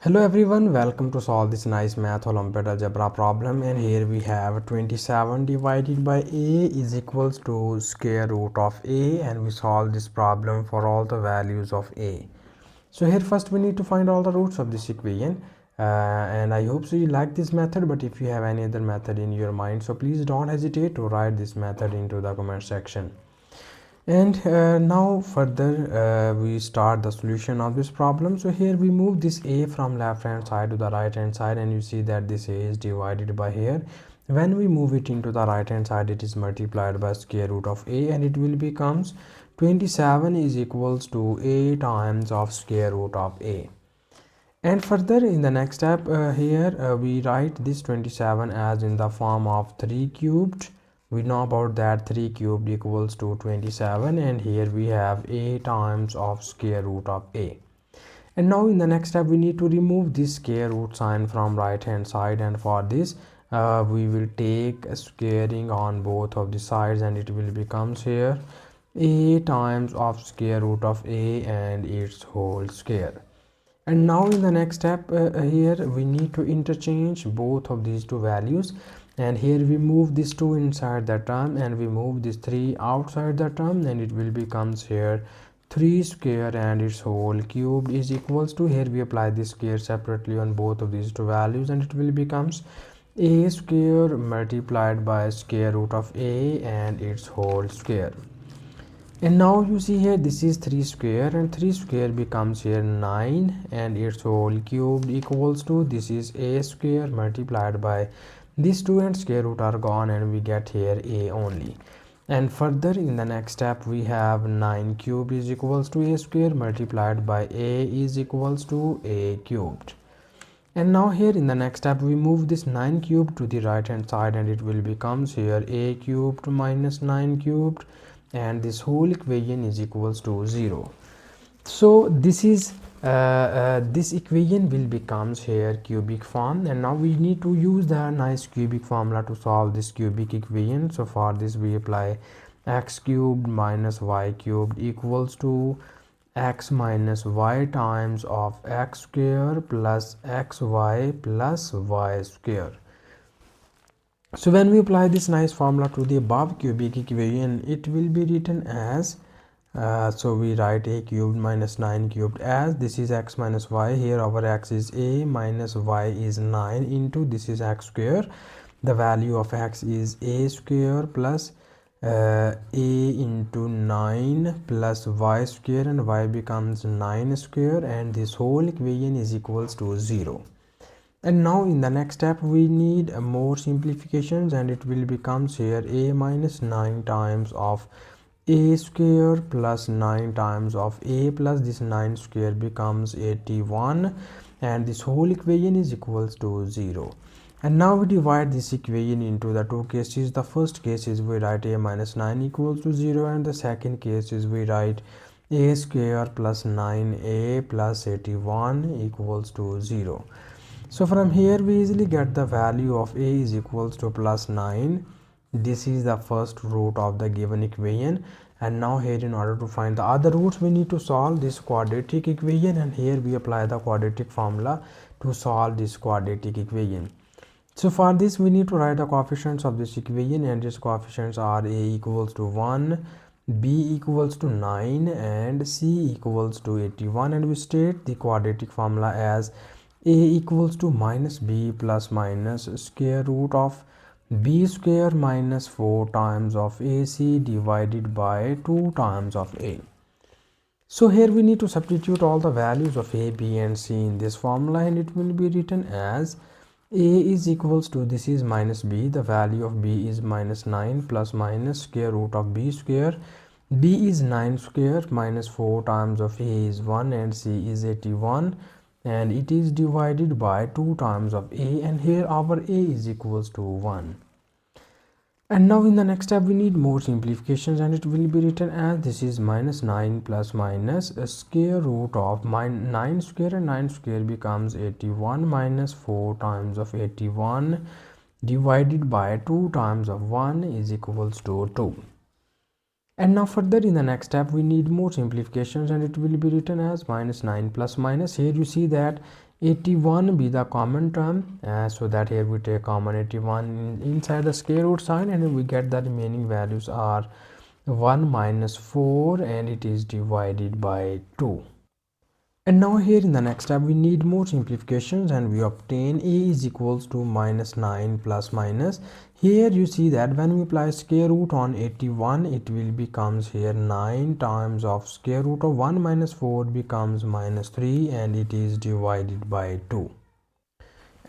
Hello everyone, welcome to solve this nice math Olympiad algebra problem, and here we have 27 divided by a is equals to square root of a, and we solve this problem for all the values of a. So here first we need to find all the roots of this equation, and I hope so you like this method, but if you have any other method in your mind, so please don't hesitate to write this method into the comment section. And now further we start the solution of this problem. So here we move this a from left hand side to the right hand side, and you see that this a is divided by here. When we move it into the right hand side, it is multiplied by square root of a, and it will becomes 27 is equals to a times of square root of a. And further in the next step, here we write this 27 as in the form of 3 cubed. We know about that 3 cubed equals to 27, and here we have a times of square root of a. And now in the next step we need to remove this square root sign from right hand side, and for this we will take a squaring on both of the sides, and it will becomes here a times of square root of a and its whole square. And now in the next step, here we need to interchange both of these two values, and here we move this 2 inside the term and we move this 3 outside the term, and it will becomes here 3 square and its whole cubed is equals to, here we apply this square separately on both of these two values, and it will becomes a square multiplied by square root of a and its whole square. And now you see here this is 3 square, and 3 square becomes here 9 and its whole cubed equals to, this is a square multiplied by these 2 and square root are gone, and we get here a only. And further in the next step we have 9 cubed is equals to a square multiplied by a is equals to a cubed. And now here in the next step we move this 9 cubed to the right hand side, and it will becomes here a cubed minus 9 cubed, and this whole equation is equals to 0. So this is this equation will becomes here cubic form, and now we need to use the nice cubic formula to solve this cubic equation. So for this we apply x cubed minus y cubed equals to x minus y times of x square plus xy plus y square. So when we apply this nice formula to the above cubic equation, it will be written as so we write a cubed minus 9 cubed as, this is x minus y, here our x is a minus y is 9 into this is x square, the value of x is a square plus a into 9 plus y square, and y becomes 9 square, and this whole equation is equals to 0. And now in the next step we need more simplifications, and it will becomes here a minus 9 times of a square plus 9 times of a plus this 9 square becomes 81, and this whole equation is equals to 0. And now we divide this equation into the two cases. The first case is we write a minus 9 equals to 0, and the second case is we write a square plus 9a plus 81 equals to 0. So from here we easily get the value of a is equals to plus 9. This is the first root of the given equation. And now here in order to find the other roots we need to solve this quadratic equation, and here we apply the quadratic formula to solve this quadratic equation. So for this we need to write the coefficients of this equation, and these coefficients are a equals to 1, b equals to 9 and c equals to 81, and we state the quadratic formula as a equals to minus b plus minus square root of b square minus 4 times of ac divided by 2 times of a. So here we need to substitute all the values of a, b and c in this formula, and it will be written as a is equals to, this is minus b, the value of b is minus 9 plus minus square root of b square, b is 9 square minus 4 times of a is 1 and c is 81, and it is divided by 2 times of a, and here our a is equals to 1. And now in the next step we need more simplifications, and it will be written as, this is minus 9 plus minus a square root of 9 square, and 9 square becomes 81 minus 4 times of 81 divided by 2 times of 1 is equals to 2. And now further in the next step we need more simplifications, and it will be written as minus 9 plus minus. Here you see that 81 be the common term, so that here we take common 81 inside the square root sign, and we get the remaining values are 1 minus 4, and it is divided by 2. And now here in the next step we need more simplifications, and we obtain a is equals to minus 9 plus minus. Here you see that when we apply square root on 81, it will becomes here 9 times of square root of 1 minus 4 becomes minus 3, and it is divided by 2.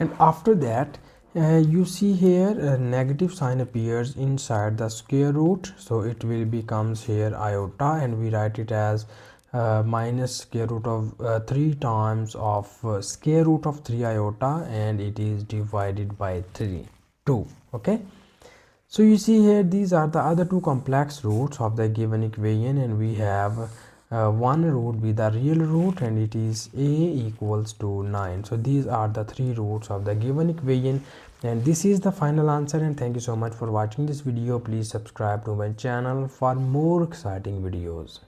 And after that you see here a negative sign appears inside the square root, so it will becomes here iota, and we write it as minus square root of 3 times of square root of 3 iota, and it is divided by 2. Okay, so you see here these are the other two complex roots of the given equation, and we have one root be the real root, and it is a equals to 9. So these are the three roots of the given equation, and this is the final answer. And thank you so much for watching this video. Please subscribe to my channel for more exciting videos.